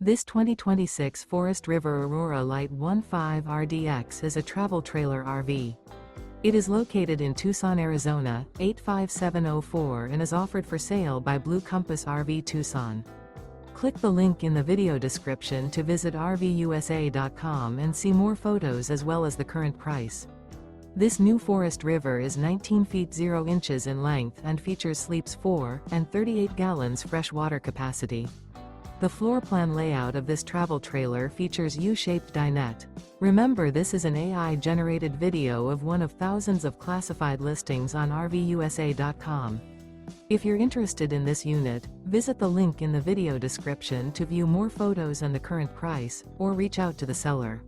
This 2026 Forest River Aurora Light 15 RDX is a travel trailer RV. It is located in Tucson, Arizona, 85704 and is offered for sale by Blue Compass RV Tucson. Click the link in the video description to visit RVUSA.com and see more photos as well as the current price. This new Forest River is 19 feet 0 inches in length and features sleeps 4 and 38 gallons fresh water capacity. The floor plan layout of this travel trailer features U-Shaped Dinette. Remember, this is an AI-generated video of one of thousands of classified listings on RVUSA.com. If you're interested in this unit, visit the link in the video description to view more photos and the current price, or reach out to the seller.